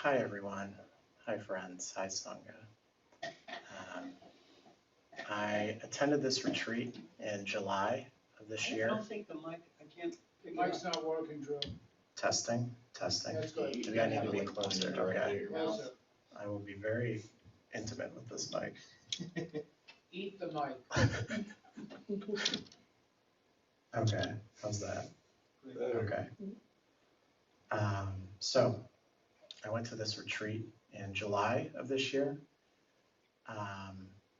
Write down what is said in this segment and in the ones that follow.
Hi, everyone. Hi, friends. Hi, Sangha. Um, I attended this retreat in July of this I year. don't think the mic, I can't pick it Mic's up. not working, Drew. Testing, testing. That's good. Maybe I need to be closer. Okay. Closer. I will be very intimate with this mic. Eat the mic. Okay, how's that? Better. Okay. So I went to this retreat in July of this year.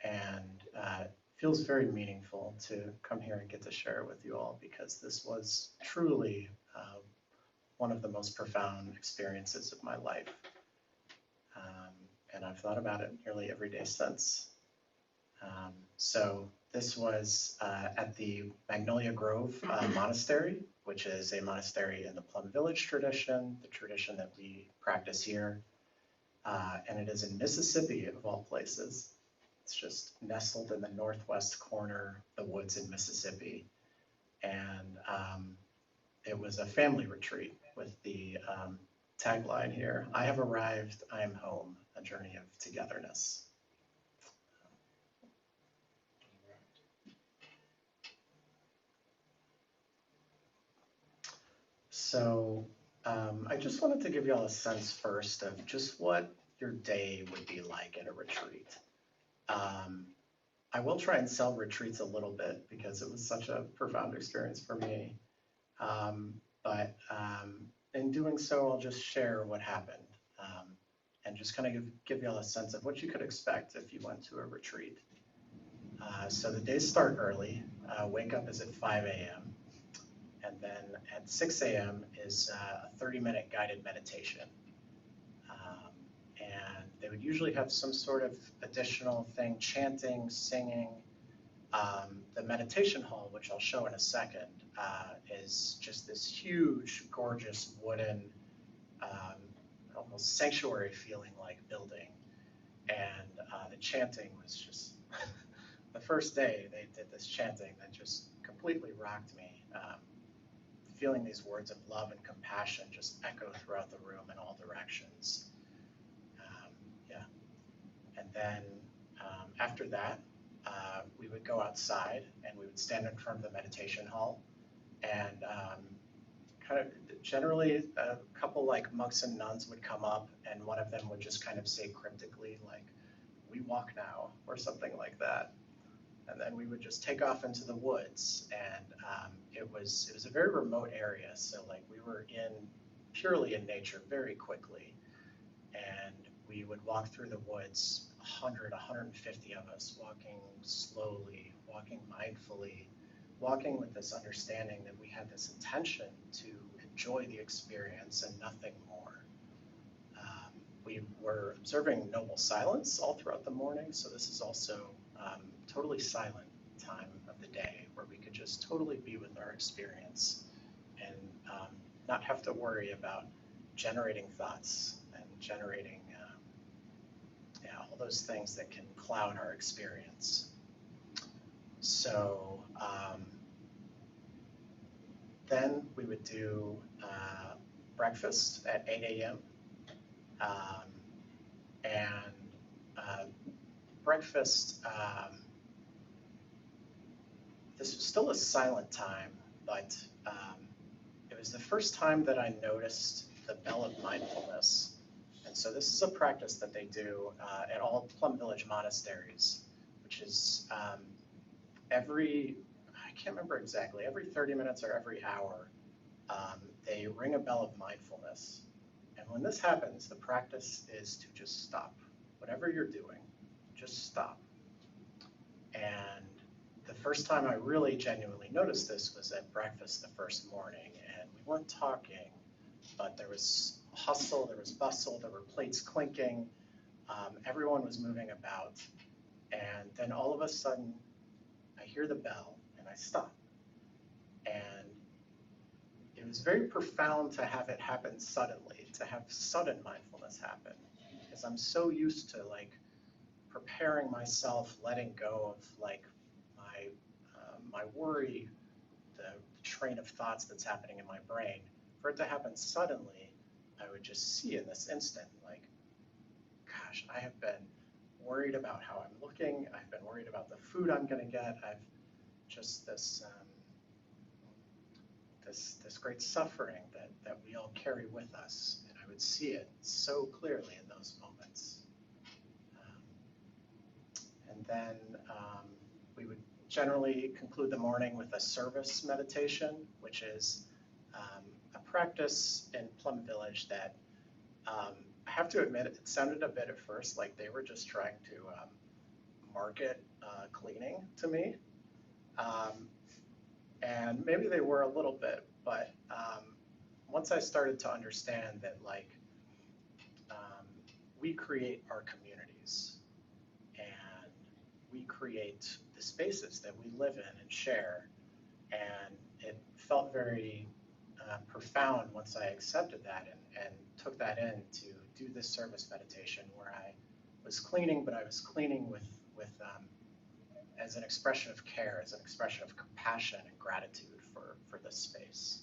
And it feels very meaningful to come here and get to share it with you all because this was truly one of the most profound experiences of my life. And I've thought about it nearly every day since. So this was at the Magnolia Grove Monastery, which is a monastery in the Plum Village tradition, the tradition that we practice here. And it is in Mississippi, of all places. It's just nestled in the northwest corner of the woods in Mississippi. And it was a family retreat with the tagline here, I have arrived, I am home, a journey of togetherness. So I just wanted to give you all a sense first of just what your day would be like at a retreat. I will try and sell retreats a little bit because it was such a profound experience for me. But in doing so, I'll just share what happened and just kind of give you all a sense of what you could expect if you went to a retreat. So the days start early. Wake up is at 5 a.m. And then at 6 a.m. is a 30-minute guided meditation. And they would usually have some sort of additional thing, chanting, singing. The meditation hall, which I'll show in a second, is just this huge, gorgeous wooden, almost sanctuary feeling like building. And the chanting was just, the first day they did this chanting that just completely rocked me. Feeling these words of love and compassion just echo throughout the room in all directions. And then after that, we would go outside and we would stand in front of the meditation hall and kind of generally a couple like monks and nuns would come up and one of them would just kind of say cryptically like, we walk now, or something like that. And then we would just take off into the woods, and it was a very remote area, so like we were purely in nature very quickly, and we would walk through the woods, 100, 150 of us, walking slowly, walking mindfully, walking with this understanding that we had this intention to enjoy the experience and nothing more. We were observing noble silence all throughout the morning, so this is also totally silent time of the day where we could just totally be with our experience and not have to worry about generating thoughts and generating all those things that can cloud our experience. So then we would do breakfast at 8 a.m. And breakfast, this was still a silent time, but it was the first time that I noticed the bell of mindfulness. And so this is a practice that they do at all Plum Village monasteries, which is I can't remember exactly, every 30 minutes or every hour, they ring a bell of mindfulness. And when this happens, the practice is to just stop. Whatever you're doing, just stop. And the first time I really genuinely noticed this was at breakfast the first morning, and we weren't talking, but there was hustle, there was bustle, there were plates clinking, everyone was moving about, and then all of a sudden, I hear the bell, and I stop. And it was very profound to have it happen suddenly, to have sudden mindfulness happen, because I'm so used to like preparing myself, letting go of like my worry, the train of thoughts that's happening in my brain. For it to happen suddenly, I I would just see in this instant, like, gosh, I have been worried about how I'm looking. I've been worried about the food I'm going to get. I've just this great suffering that we all carry with us. And I would see it so clearly in those moments. And then we would generally conclude the morning with a service meditation, which is a practice in Plum Village that I have to admit, it sounded a bit at first like they were just trying to market cleaning to me. And maybe they were a little bit, but once I started to understand that, like, we create our communities and we create the spaces that we live in and share, and it felt very profound once I accepted that and took that in to do this service meditation where I was cleaning, but I was cleaning with as an expression of care, as an expression of compassion and gratitude for this space.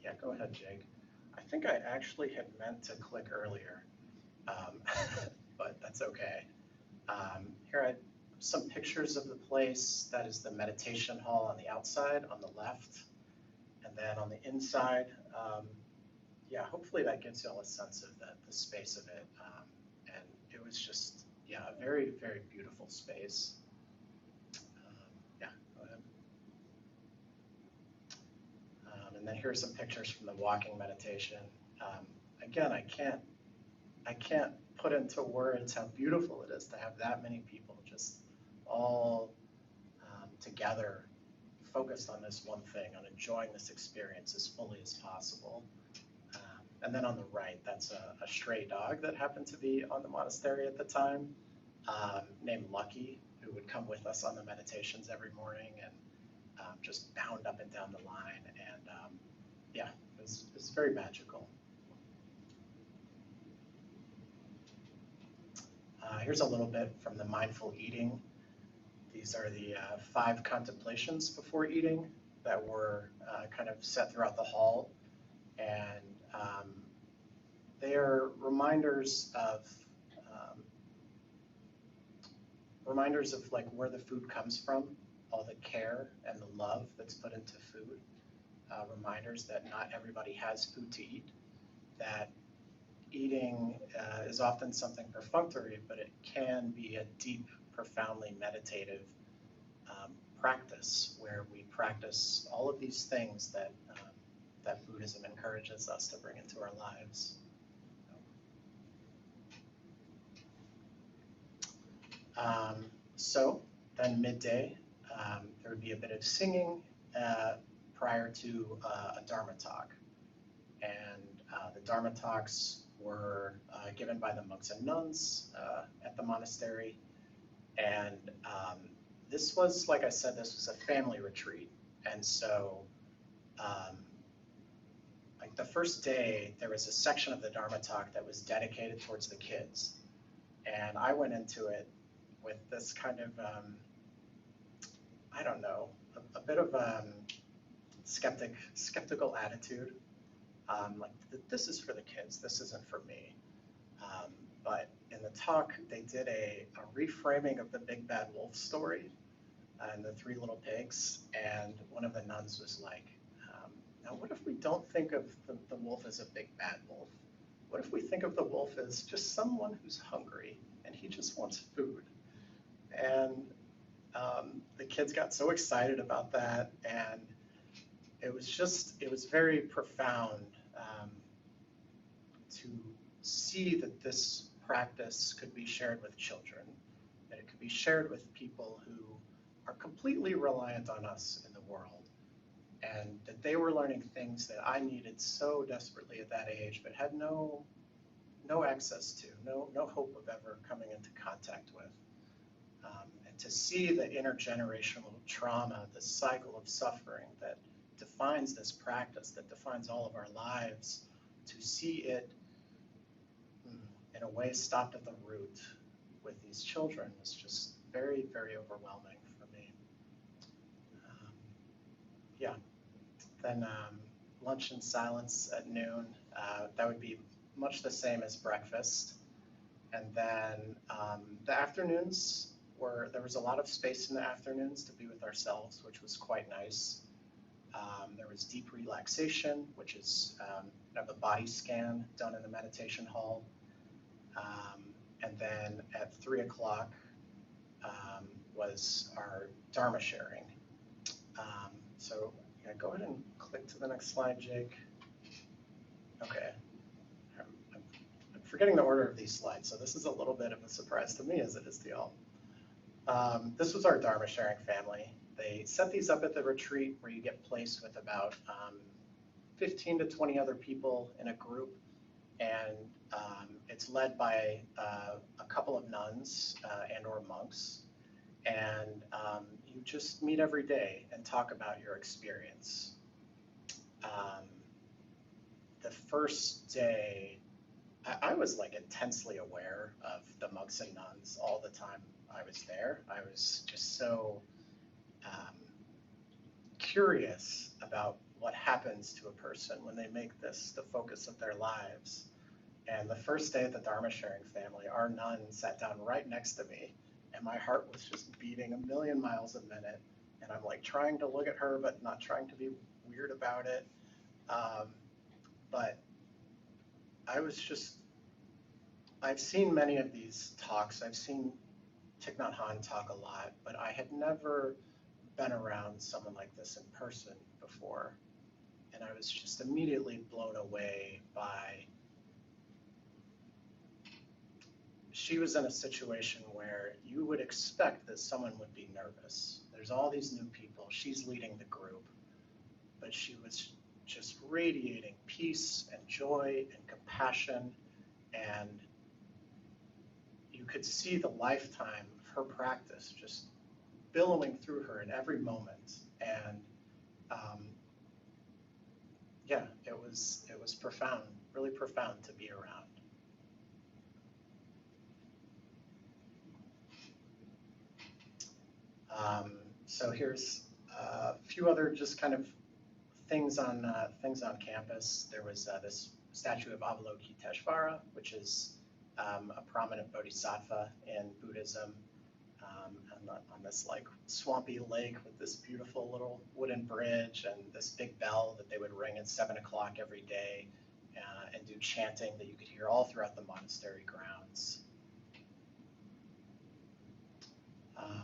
Yeah, go ahead, Jake. I think I actually had meant to click earlier, but that's okay. Here I have some pictures of the place. That is the meditation hall on the outside, on the left. And then on the inside, yeah, hopefully that gives you all a sense of the space of it. And it was just, yeah, a very, very beautiful space. Yeah, go ahead. And then here are some pictures from the walking meditation. Again, I can't put into words how beautiful it is to have that many people just all together, focused on this one thing, on enjoying this experience as fully as possible. And then on the right, that's a stray dog that happened to be on the monastery at the time, named Lucky, who would come with us on the meditations every morning and just bound up and down the line. And yeah, it was very magical. Here's a little bit from the mindful eating. These are the 5 contemplations before eating that were kind of set throughout the hall. And they are reminders of like where the food comes from, all the care and the love that's put into food. Reminders that not everybody has food to eat, that eating is often something perfunctory, but it can be a deep, profoundly meditative practice where we practice all of these things that Buddhism encourages us to bring into our lives. So then midday, there would be a bit of singing prior to a Dharma talk. And the Dharma talks were given by the monks and nuns at the monastery. And this was, like I said, this was a family retreat. And so like the first day, there was a section of the Dharma talk that was dedicated towards the kids. And I went into it with this kind of, I don't know, a bit of skeptical attitude. Like, this is for the kids, this isn't for me. But in the talk, they did a reframing of the Big Bad Wolf story and the 3 little pigs. And one of the nuns was like, now what if we don't think of the wolf as a big bad wolf? What if we think of the wolf as just someone who's hungry and he just wants food? And the kids got so excited about that, and it was very profound to see that this practice could be shared with children, that it could be shared with people who are completely reliant on us in the world, and that they were learning things that I needed so desperately at that age, but had no access to, no hope of ever coming into contact with. And to see the intergenerational trauma, the cycle of suffering that defines this practice, that defines all of our lives, to see it in a way stopped at the root with these children was just very, very overwhelming for me. Yeah. Then lunch in silence at noon. That would be much the same as breakfast. And then the afternoons there was a lot of space in the afternoons to be with ourselves, which was quite nice. There was deep relaxation, which is kind of a body scan done in the meditation hall. And then at 3 o'clock was our Dharma sharing. So yeah, go ahead and click to the next slide, Jake. Okay. I'm forgetting the order of these slides, so this is a little bit of a surprise to me as it is to y'all. This was our Dharma sharing family. They set these up at the retreat where you get placed with about 15 to 20 other people in a group, and it's led by a couple of nuns and or monks, and you just meet every day and talk about your experience. The first day, I was like intensely aware of the monks and nuns all the time I was there. I was just so curious about what happens to a person when they make this the focus of their lives. And the first day at the Dharma sharing family, our nun sat down right next to me, and my heart was just beating a million miles a minute. And I'm like trying to look at her, but not trying to be weird about it. But I've seen many of these talks. I've seen Thich Nhat Hanh talk a lot, but I had never been around someone like this in person before. And I was just immediately blown away by, she was in a situation where you would expect that someone would be nervous. There's all these new people, she's leading the group, but she was just radiating peace and joy and compassion, and you could see the lifetime of her practice just billowing through her in every moment. And yeah, it was profound, really profound to be around. So here's a few other just kind of things on campus. There was this statue of Avalokiteshvara, which is a prominent bodhisattva in Buddhism, on this like swampy lake with this beautiful little wooden bridge and this big bell that they would ring at 7 o'clock every day and do chanting that you could hear all throughout the monastery grounds.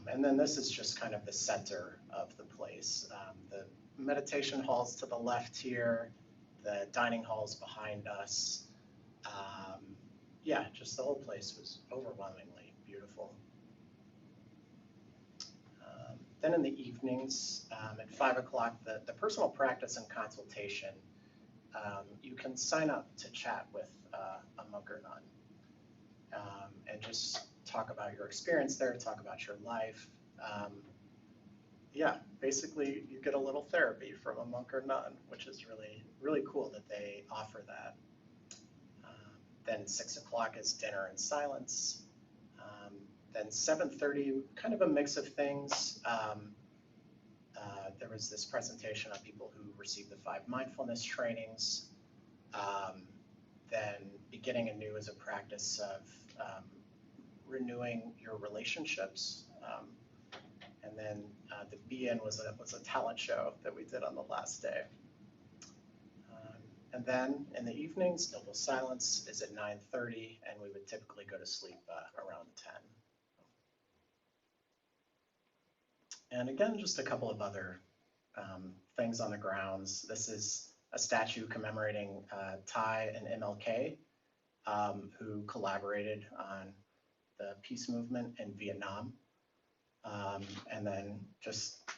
And then this is just kind of the center of the place. The meditation halls to the left here, the dining halls behind us. Yeah, just the whole place was overwhelmingly beautiful. Then in the evenings, at 5 o'clock, the personal practice and consultation, you can sign up to chat with a monk or nun and just talk about your experience there, talk about your life. Yeah, basically you get a little therapy from a monk or nun, which is really, really cool that they offer that. Then 6 o'clock is dinner in silence. Then 7:30, kind of a mix of things. There was this presentation on people who received the 5 mindfulness trainings. Then beginning anew as a practice of renewing your relationships. And then the be-in was a talent show that we did on the last day. And then in the evenings, noble silence is at 9:30, and we would typically go to sleep around 10. And again, just a couple of other things on the grounds. This is a statue commemorating Thai and MLK, who collaborated on the peace movement in Vietnam. And then just,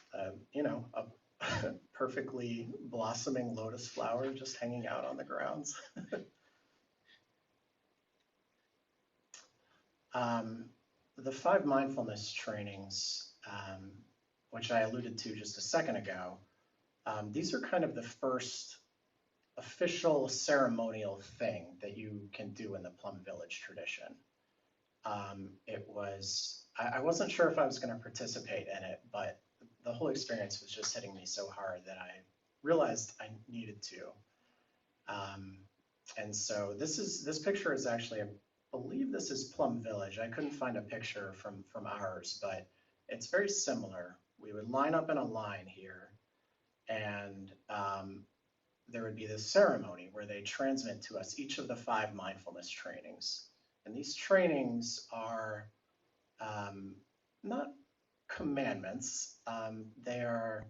you know, a perfectly blossoming lotus flower just hanging out on the grounds. The 5 mindfulness trainings, which I alluded to just a second ago, these are kind of the first official ceremonial thing that you can do in the Plum Village tradition. I wasn't sure if I was going to participate in it, but the whole experience was just hitting me so hard that realized I needed to. And so this picture is actually, I believe this is Plum Village. I couldn't find a picture from ours, but it's very similar. We would line up in a line here, and there would be this ceremony where they transmit to us each of the 5 mindfulness trainings. And these trainings are not commandments, they are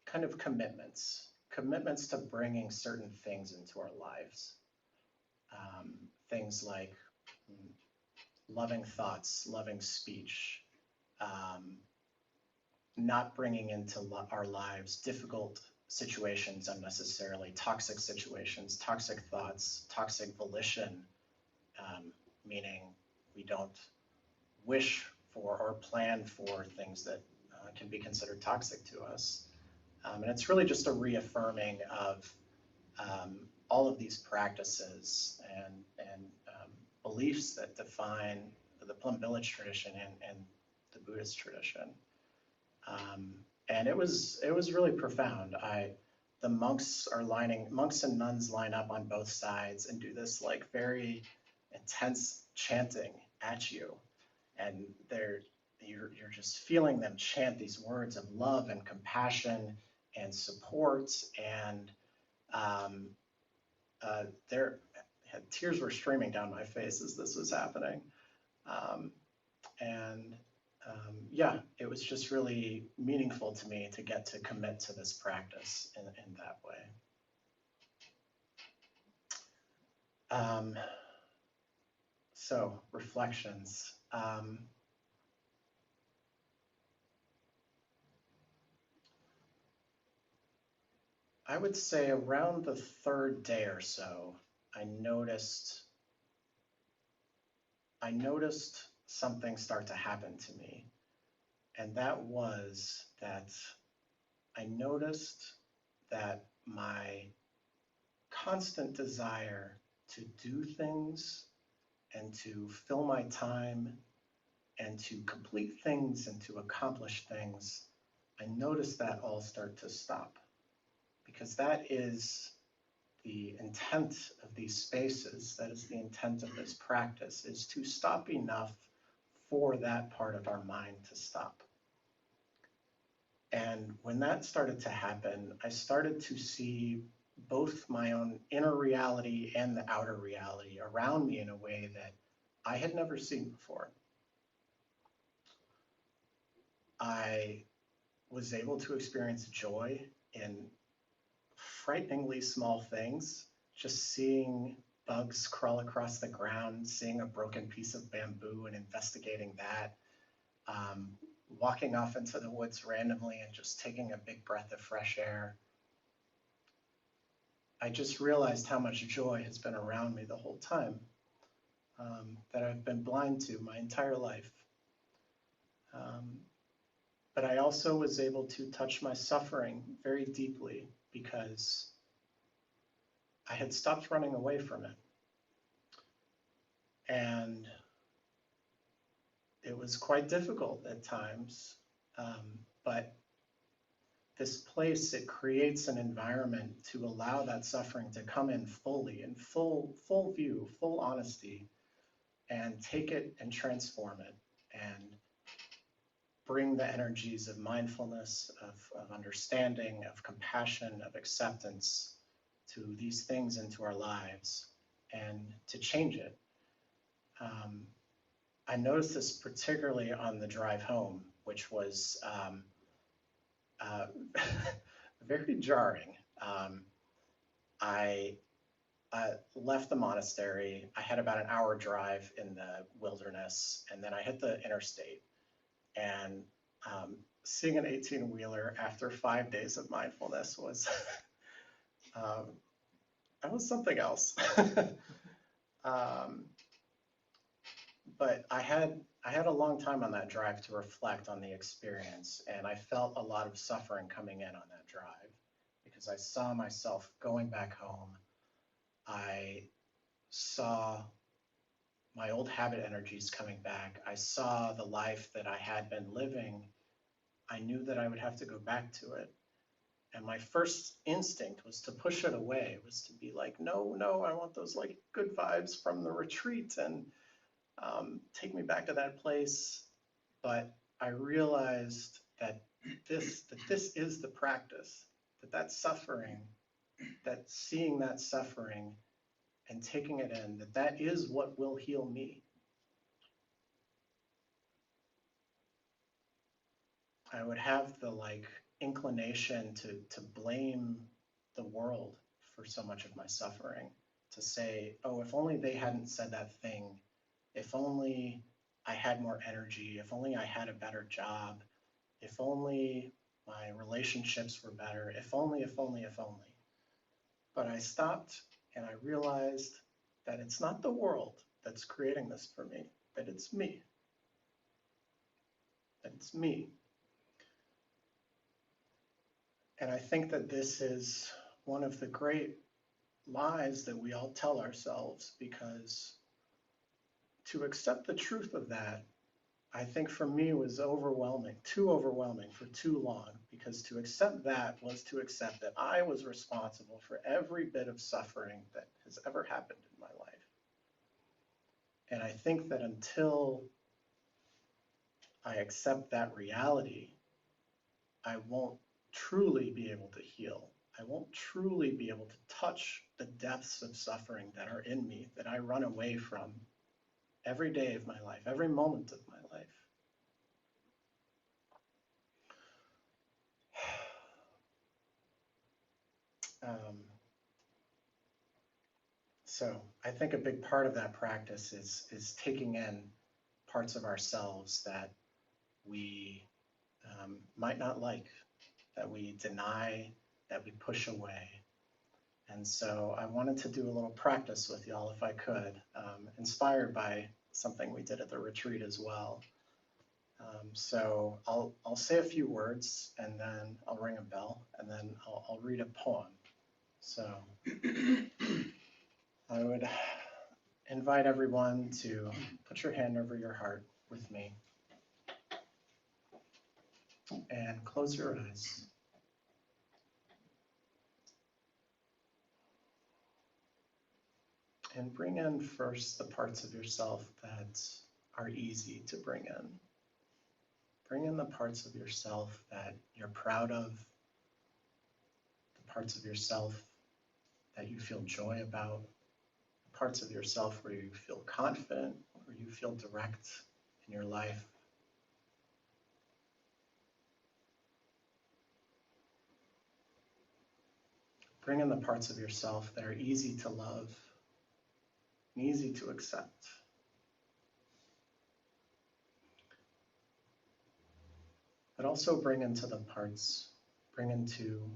kind of commitments to bringing certain things into our lives. Things like loving thoughts, loving speech, not bringing into our lives difficult situations unnecessarily, toxic situations, toxic thoughts, toxic volition, meaning we don't wish for or plan for things that can be considered toxic to us. And it's really just a reaffirming of all of these practices and beliefs that define the Plum Village tradition and the Buddhist tradition. And it was really profound. The monks and nuns line up on both sides and do this like very intense chanting at you, and you're just feeling them chant these words of love and compassion and support, and tears were streaming down my face as this was happening. Yeah, it was just really meaningful to me to get to commit to this practice in that way. So reflections. I would say around the 3rd day or so, I noticed something start to happen to me. And that was that I noticed that my constant desire to do things and to fill my time and to complete things and to accomplish things, I noticed that all start to stop. Because that is the intent of these spaces, that is the intent of this practice, is to stop enough for that part of our mind to stop. And when that started to happen, I started to see both my own inner reality and the outer reality around me in a way that I had never seen before. I was able to experience joy in frighteningly small things, just seeing bugs crawl across the ground, seeing a broken piece of bamboo and investigating that, walking off into the woods randomly and just taking a big breath of fresh air. I just realized how much joy has been around me the whole time, that I've been blind to my entire life. But I also was able to touch my suffering very deeply because I had stopped running away from it. And it was quite difficult at times, but this place, it creates an environment to allow that suffering to come in fully, in full view, full honesty, and take it and transform it, and bring the energies of mindfulness, of understanding, of compassion, of acceptance to these things into our lives, and to change it. I noticed this particularly on the drive home, which was very jarring. I left the monastery. I had about an hour drive in the wilderness, and then I hit the interstate. And seeing an 18-wheeler after 5 days of mindfulness was that was something else. But I had a long time on that drive to reflect on the experience, and I felt a lot of suffering coming in on that drive because I saw myself going back home. I saw my old habit energies coming back. I saw the life that I had been living. I knew that I would have to go back to it. And my first instinct was to push it away, was to be like, no, no, I want those like good vibes from the retreat and take me back to that place. But I realized that this is the practice, that suffering, that seeing that suffering and taking it in, that is what will heal me. I would have the like inclination to blame the world for so much of my suffering, to say, oh, if only they hadn't said that thing, if only I had more energy, if only I had a better job, if only my relationships were better, if only, if only, if only. But I stopped and I realized that it's not the world that's creating this for me, that it's me. That it's me. And I think that this is one of the great lies that we all tell ourselves, because to accept the truth of that, I think for me was overwhelming, too overwhelming for too long, because to accept that was to accept that I was responsible for every bit of suffering that has ever happened in my life. And I think that until I accept that reality, I won't truly be able to heal. I won't truly be able to touch the depths of suffering that are in me, that I run away from every day of my life, every moment of my life. So I think a big part of that practice is taking in parts of ourselves that we might not like, that we deny, that we push away. And so I wanted to do a little practice with y'all if I could, inspired by something we did at the retreat as well. So I'll say a few words and then I'll ring a bell and then I'll read a poem. So I would invite everyone to put your hand over your heart with me and close your eyes. And bring in first the parts of yourself that are easy to bring in. Bring in the parts of yourself that you're proud of, the parts of yourself that you feel joy about, the parts of yourself where you feel confident, where you feel direct in your life. Bring in the parts of yourself that are easy to love, easy to accept. But also bring into the parts, bring into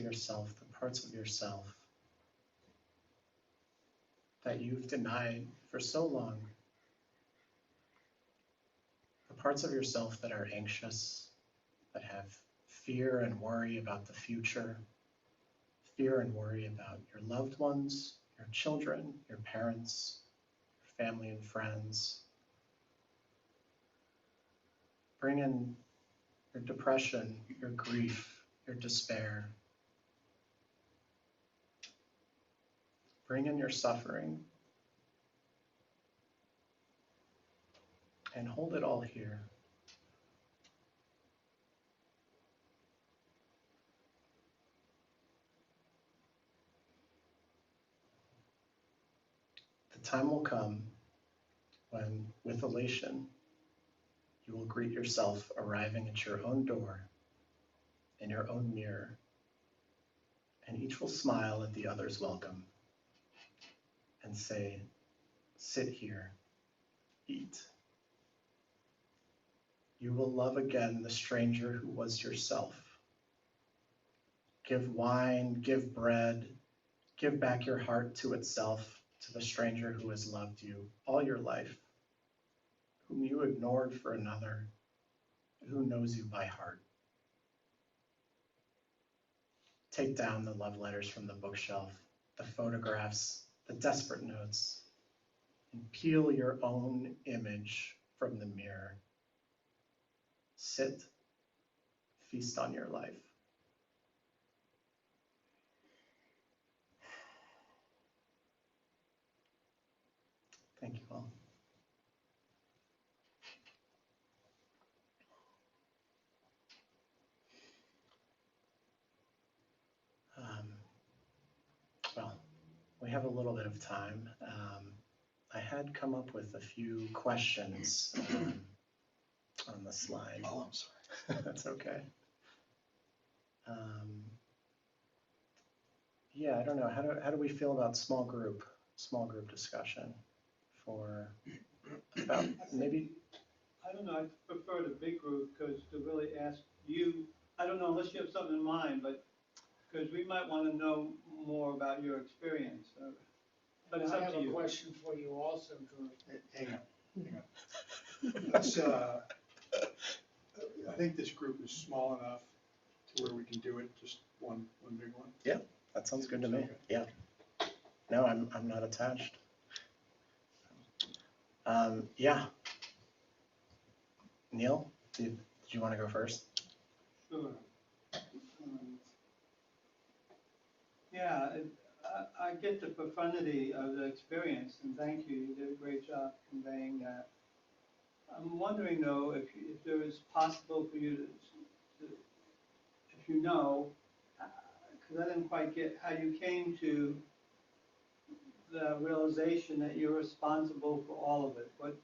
yourself the parts of yourself that you've denied for so long. The parts of yourself that are anxious, that have fear and worry about the future, fear and worry about your loved ones, your children, your parents, your family and friends. Bring in your depression, your grief, your despair. Bring in your suffering and hold it all here. The time will come when, with elation, you will greet yourself arriving at your own door, in your own mirror, and each will smile at the other's welcome and say, sit here, eat. You will love again the stranger who was yourself. Give wine, give bread, give back your heart to itself, to the stranger who has loved you all your life, whom you ignored for another, who knows you by heart. Take down the love letters from the bookshelf, the photographs, the desperate notes, and peel your own image from the mirror. Sit, feast on your life. well. Well, we have a little bit of time. I had come up with a few questions on the slide. Oh, I'm sorry. That's okay. Yeah, I don't know. How do we feel about small group discussion for about maybe? I don't know, I prefer the big group, because to really ask you, I don't know, unless you have something in mind, but, because we might want to know more about your experience. But it's I up have to a you. question for you also, Drew. Hang on. Let's, I think this group is small enough to where we can do it, just one big one. That sounds good to me. Okay. Yeah. No, I'm not attached. Yeah. Neil, did you want to go first? Sure. Yeah, I get the profundity of the experience, and thank you, you did a great job conveying that. I'm wondering though, if there is possible for you to if you know, because I didn't quite get how you came to the realization that you're responsible for all of it. What,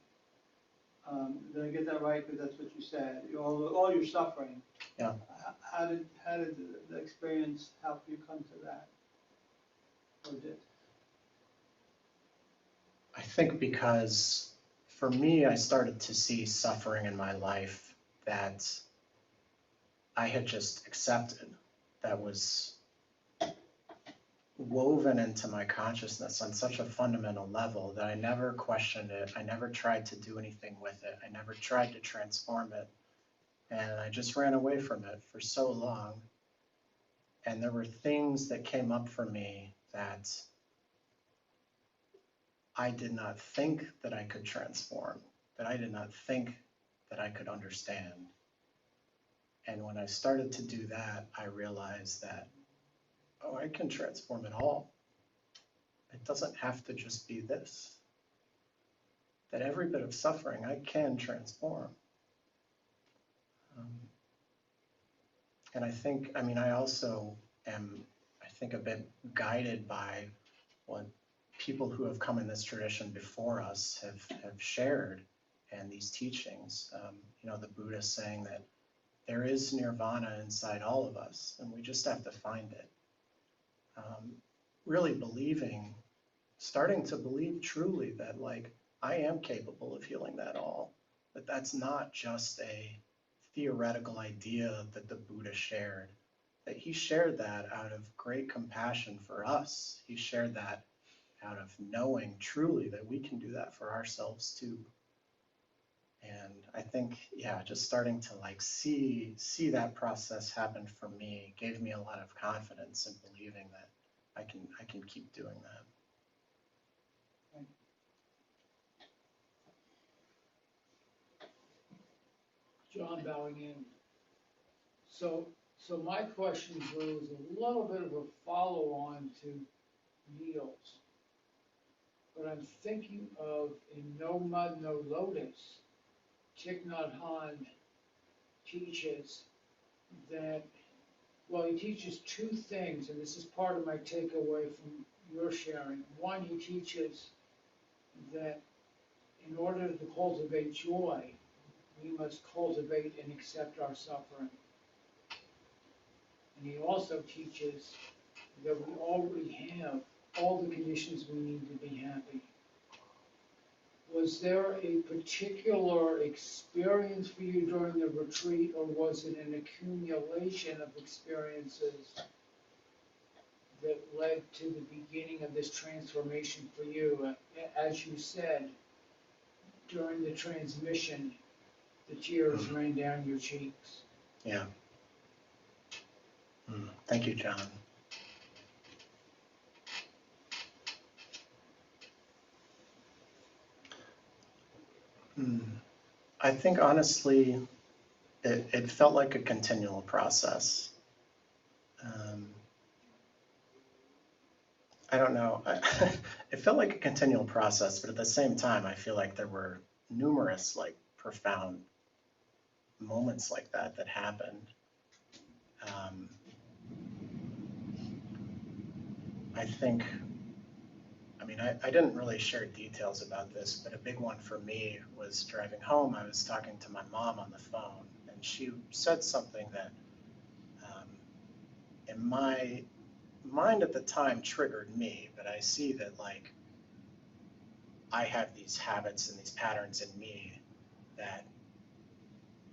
did I get that right? Because that's what you said, all your suffering. Yeah. How did the experience help you come to that? Or did? I think because for me, I started to see suffering in my life that I had just accepted, that was woven into my consciousness on such a fundamental level that I never questioned it. I never tried to do anything with it. I never tried to transform it. And I just ran away from it for so long. And there were things that came up for me that I did not think that I could transform, that I did not think that I could understand. And when I started to do that, I realized that, oh, I can transform it all. It doesn't have to just be this. That every bit of suffering I can transform. And I think, I mean, I also am, I think, a bit guided by what people who have come in this tradition before us have shared and these teachings. You know, the Buddha saying that there is nirvana inside all of us, and we just have to find it. Really believing, starting to believe truly that, like, I am capable of healing that all, that that's not just a theoretical idea that the Buddha shared, that he shared that out of great compassion for us. He shared that out of knowing truly that we can do that for ourselves too. And I think, yeah, just starting to like see that process happen for me gave me a lot of confidence in believing that I can keep doing that. John bowing in. So my question, Drew, is a little bit of a follow-on to Neil's. But I'm thinking of in No Mud, No Lotus, Thich Nhat Hanh teaches that, well, he teaches two things, and this is part of my takeaway from your sharing. One, he teaches that in order to cultivate joy, we must cultivate and accept our suffering. And he also teaches that we already have all the conditions we need to be happy. Was there a particular experience for you during the retreat, or was it an accumulation of experiences that led to the beginning of this transformation for you? As you said, during the transmission, the tears ran down your cheeks. Yeah. Thank you, John. I think honestly, it felt like a continual I don't know. It felt like a continual process, but at the same time, I feel like there were numerous like profound moments like that that happened. Um, I think, I mean, I didn't really share details about this, but a big one for me was driving home. I was talking to my mom on the phone, and she said something that, in my mind at the time, triggered me. But I see that like I have these habits and these patterns in me that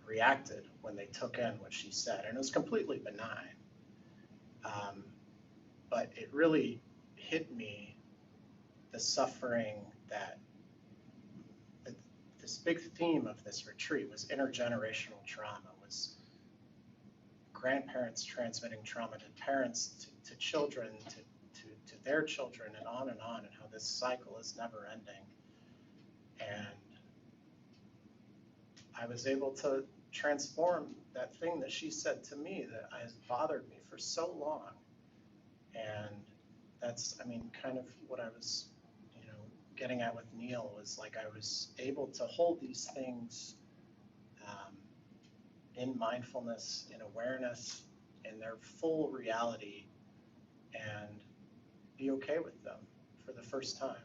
reacted when they took in what she said, and it was completely benign. But it really hit me, the suffering that this big theme of this retreat was intergenerational trauma, was grandparents transmitting trauma to parents, to children, to their children, and on, and how this cycle is never ending. And I was able to transform that thing that she said to me that has bothered me for so long. And that's, I mean, kind of what I was, getting at with Neil, was like I was able to hold these things in mindfulness, in awareness, in their full reality, and be okay with them for the first time.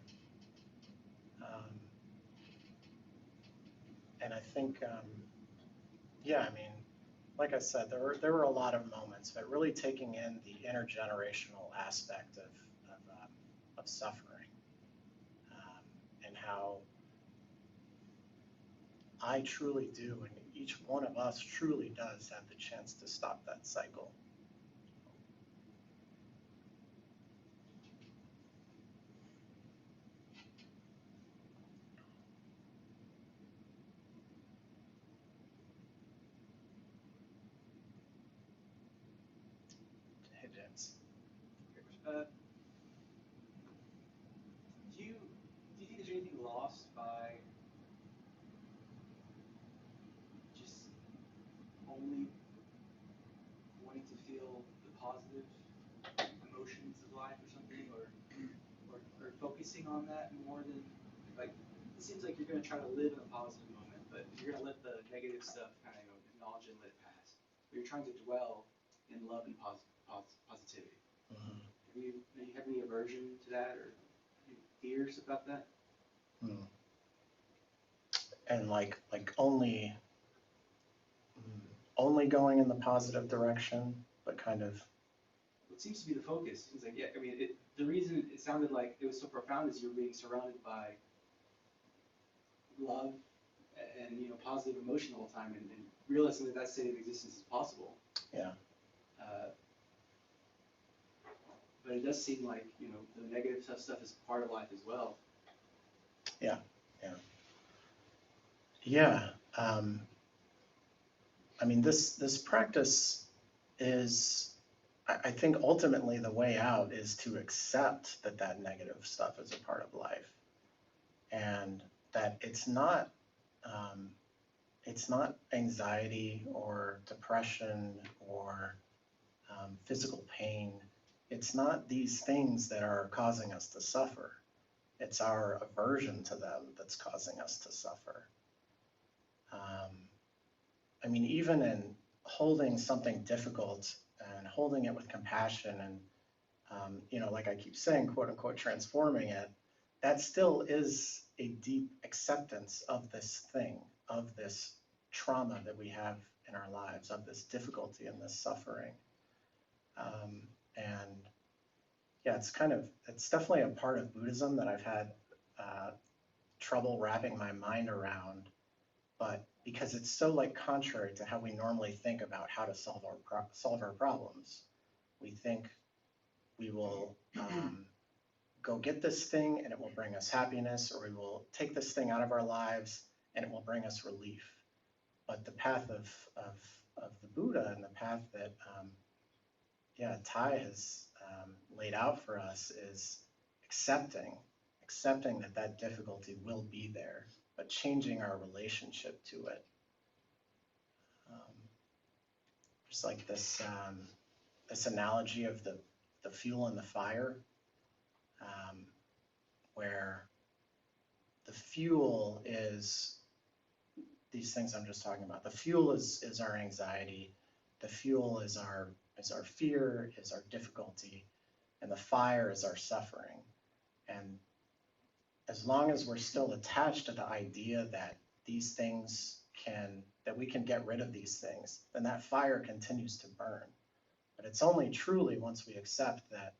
And I think, yeah, I mean, like I said, there were a lot of moments, but really taking in the intergenerational aspect of suffering, and how I truly do, and each one of us truly does have the chance to stop that cycle. Hey, James. Do you think there's anything lost by just only wanting to feel the positive emotions of life or something, or focusing on that more than, like, it seems like you're going to try to live in a positive moment, but you're going to let the negative stuff kind of acknowledge and let it pass. But you're trying to dwell in love and positivity. Mm-hmm. Do you have any aversion to that, or any fears about that? And like only going in the positive direction, but kind of. It seems to be the focus. It's like, yeah, I mean, the reason it sounded like it was so profound is you're being surrounded by love and positive emotion all the time, and realizing that state of existence is possible. Yeah. But it does seem like the negative stuff is part of life as well. Yeah. I mean, this practice is, I think ultimately the way out is to accept that negative stuff is a part of life, and that it's not anxiety or depression or physical pain. It's not these things that are causing us to suffer. It's our aversion to them that's causing us to suffer. I mean, even in holding something difficult and holding it with compassion and, like I keep saying, quote unquote, transforming it, that still is a deep acceptance of this thing, of this trauma that we have in our lives, of this difficulty and this suffering. And yeah, it's definitely a part of Buddhism that I've had trouble wrapping my mind around, but because it's so like contrary to how we normally think about how to solve our problems. We think we will go get this thing and it will bring us happiness, or we will take this thing out of our lives and it will bring us relief. But the path of the Buddha, and the path that Thai has laid out for us, is accepting that difficulty will be there, but changing our relationship to it. Just like this analogy of the fuel and the fire. where the fuel is these things I'm just talking about. The fuel is our anxiety. The fuel is our fear, is our difficulty, and the fire is our suffering. And as long as we're still attached to the idea that these things that we can get rid of these things, then that fire continues to burn. But it's only truly once we accept that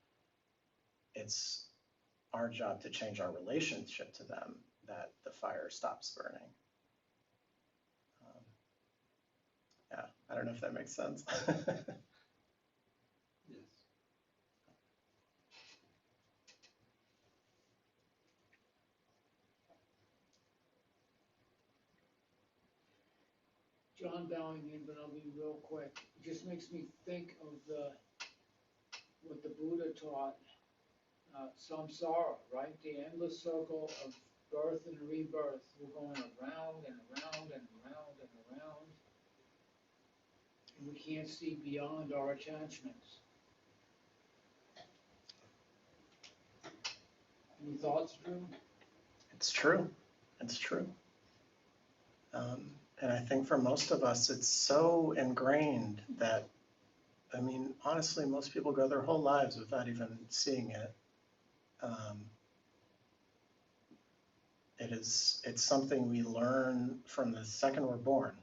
it's our job to change our relationship to them that the fire stops burning. Yeah, I don't know if that makes sense. Yes. John bowing in, but I'll be real quick. It just makes me think of what the Buddha taught, samsara, right? The endless circle of birth and rebirth. We're going around and around and around and around. And we can't see beyond our attachments. Any thoughts, Drew? It's true. It's true. And I think for most of us, it's so ingrained that, I mean, honestly, most people go their whole lives without even seeing it. It's something we learn from the second we're born.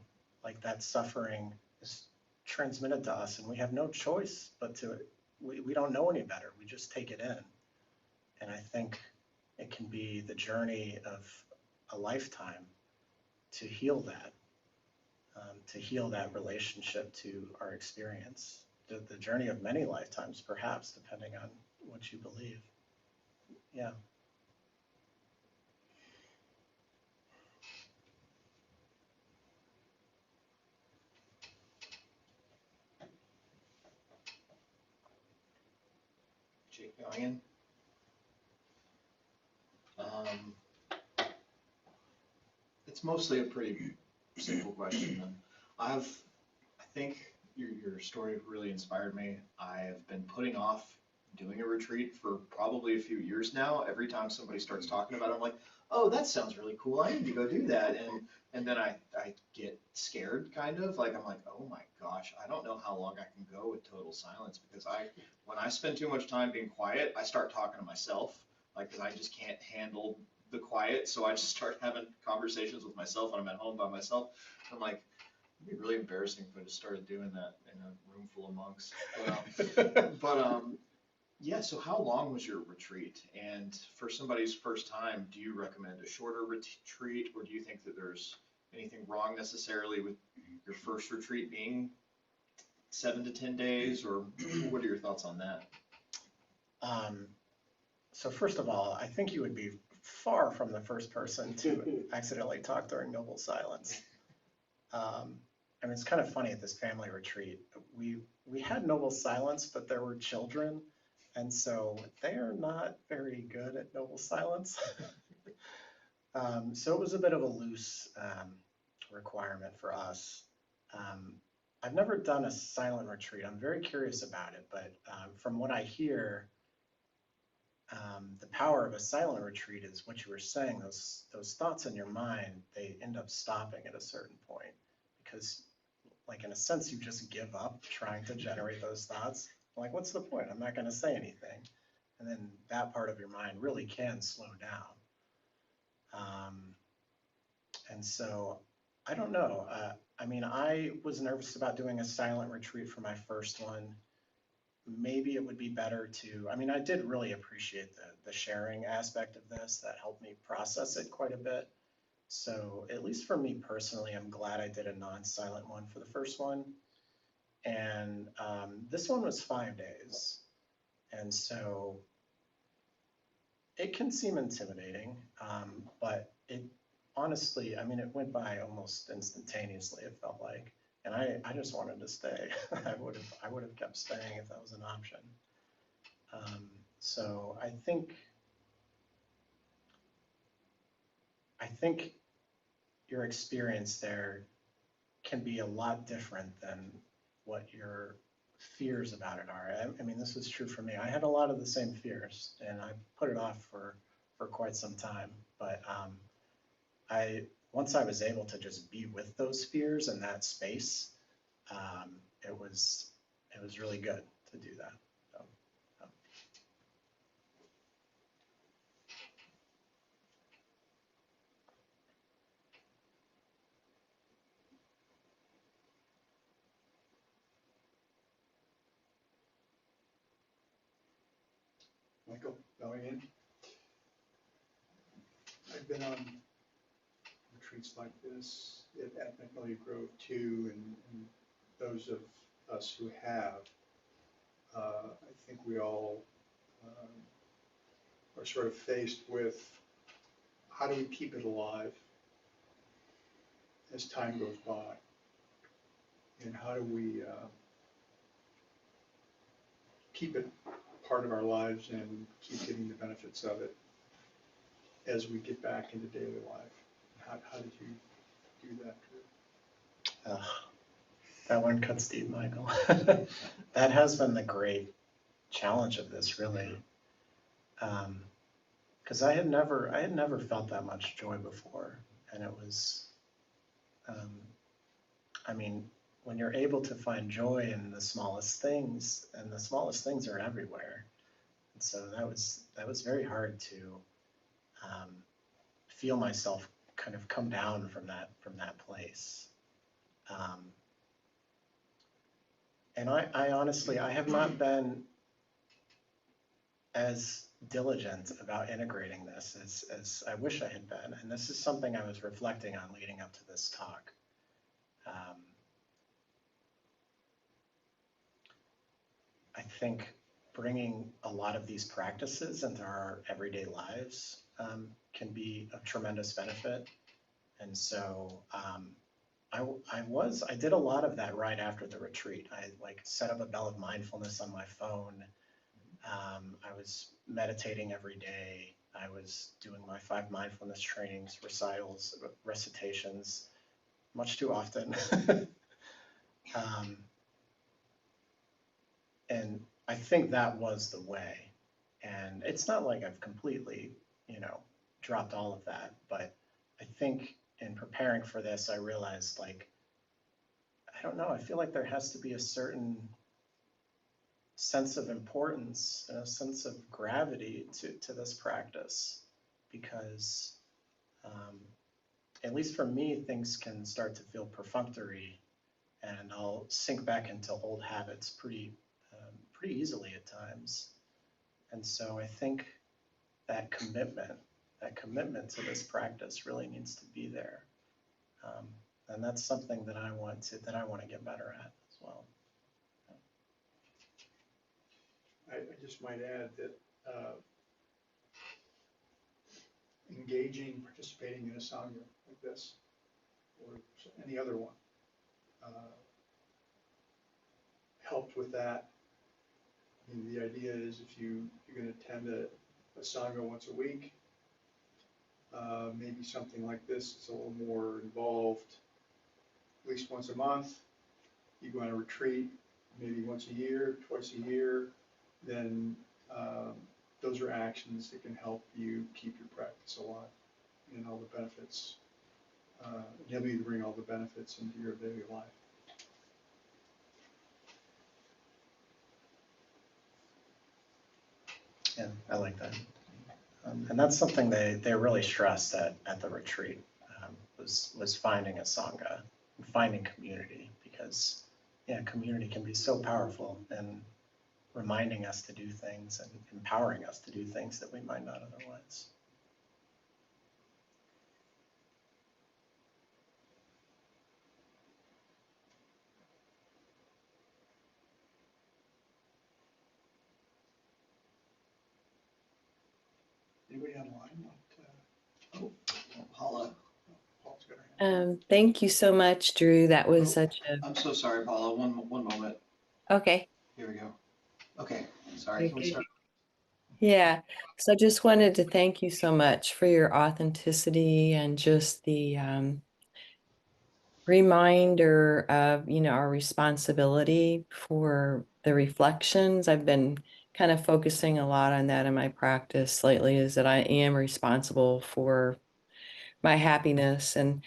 Like that suffering is transmitted to us, and we have no choice but we don't know any better. We just take it in. And I think it can be the journey of a lifetime to heal that relationship to our experience. The journey of many lifetimes, perhaps, depending on what you believe. Yeah. Jake Youngin. It's mostly a pretty simple question. And I think your story really inspired me. I have been putting off doing a retreat for probably a few years now. Every time somebody starts talking about it, I'm like, oh, that sounds really cool. I need to go do that. And then I get scared, kind of like, I'm like, oh my gosh, I don't know how long I can go with total silence, because when I spend too much time being quiet, I start talking to myself, like, because I just can't handle the quiet. So I just start having conversations with myself when I'm at home by myself. I'm like, it'd be really embarrassing if I just started doing that in a room full of monks. Yeah, so how long was your retreat? And for somebody's first time, do you recommend a shorter retreat, or do you think that there's anything wrong necessarily with your first retreat being 7 to 10 days, or what are your thoughts on that? So first of all, I think you would be far from the first person to accidentally talk during noble silence. I mean, it's kind of funny at this family retreat. We had noble silence, but there were children, and so they are not very good at noble silence. So it was a bit of a loose requirement for us. I've never done a silent retreat. I'm very curious about it, but from what I hear, the power of a silent retreat is what you were saying. Those thoughts in your mind, they end up stopping at a certain point, because, like, in a sense, you just give up trying to generate those thoughts. Like, what's the point? I'm not going to say anything. And then that part of your mind really can slow down. And so, I don't know. I mean, I was nervous about doing a silent retreat for my first one. Maybe it would be better to, I mean, I did really appreciate the sharing aspect of this. That helped me process it quite a bit. So at least for me personally, I'm glad I did a non-silent one for the first one. And this one was 5 days. And so it can seem intimidating, but it honestly, I mean, it went by almost instantaneously, it felt like. And I just wanted to stay. I would have kept staying if that was an option. So I think your experience there can be a lot different than what you're fears about it are. I mean, this is true for me. I had a lot of the same fears, and I put it off for quite some time. But I once I was able to just be with those fears in that space, it was really good to do that. So, Michael, going in. I've been on retreats like this at Magnolia Grove too, and those of us who have, I think we all are sort of faced with how do we keep it alive as time goes by, and how do we keep it part of our lives and keep getting the benefits of it as we get back into daily life. How did you do that, Drew? that one cuts deep, Michael. That has been the great challenge of this, really. Because I had never felt that much joy before, and it was, I mean, when you're able to find joy in the smallest things, and the smallest things are everywhere, and so that was very hard to feel myself kind of come down from that place. And I honestly, I have not been as diligent about integrating this as I wish I had been. And this is something I was reflecting on leading up to this talk. I think bringing a lot of these practices into our everyday lives can be of tremendous benefit. And so I did a lot of that right after the retreat. I like set up a bell of mindfulness on my phone. I was meditating every day. I was doing my 5 mindfulness trainings, recitals, recitations, much too often. And I think that was the way. And it's not like I've completely, dropped all of that, but I think in preparing for this, I realized, like, I don't know, I feel like there has to be a certain sense of importance and a sense of gravity to this practice, because at least for me, things can start to feel perfunctory, and I'll sink back into old habits pretty easily at times. And so I think that commitment to this practice really needs to be there. And that's something that I want to get better at as well. I just might add that participating in a sangha like this, or any other one, helped with that. I mean, the idea is if you're going to attend a sangha once a week, maybe something like this is a little more involved, at least once a month. You go on a retreat maybe once a year, twice a year, then those are actions that can help you keep your practice alive and all the benefits, enable you to bring all the benefits into your daily life. Yeah, I like that. And that's something they really stressed at the retreat, was finding a sangha, and finding community, because community can be so powerful in reminding us to do things and empowering us to do things that we might not otherwise. Anybody online want Paula, Paul's got her hand. Thank you so much, Drew. That was such I'm so sorry, Paula. One moment. okay. Here we go. Okay, sorry. Can we start? Yeah. So I just wanted to thank you so much for your authenticity and just the reminder of, our responsibility for the reflections. I've been kind of focusing a lot on that in my practice lately, is that I am responsible for my happiness, and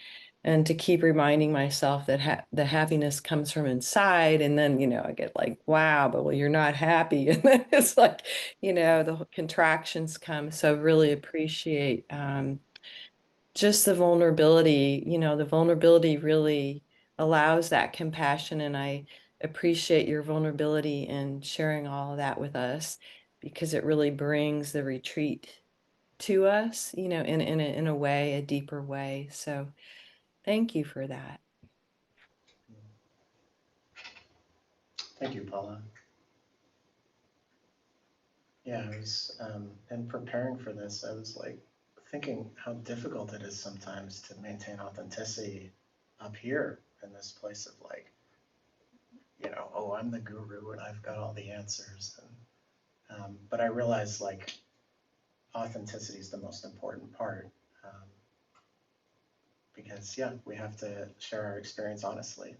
to keep reminding myself that the happiness comes from inside. And then, I get like, wow, but well, you're not happy. And then it's like, the contractions come. So really appreciate just the vulnerability. The vulnerability really allows that compassion. And I appreciate your vulnerability in sharing all of that with us, because it really brings the retreat to us, in a way, a deeper way. So thank you for that. Thank you, Paula. Yeah, I was, in preparing for this, I was like thinking how difficult it is sometimes to maintain authenticity up here in this place of like, oh, I'm the guru and I've got all the answers. But I realized like authenticity is the most important part, because yeah, we have to share our experience honestly.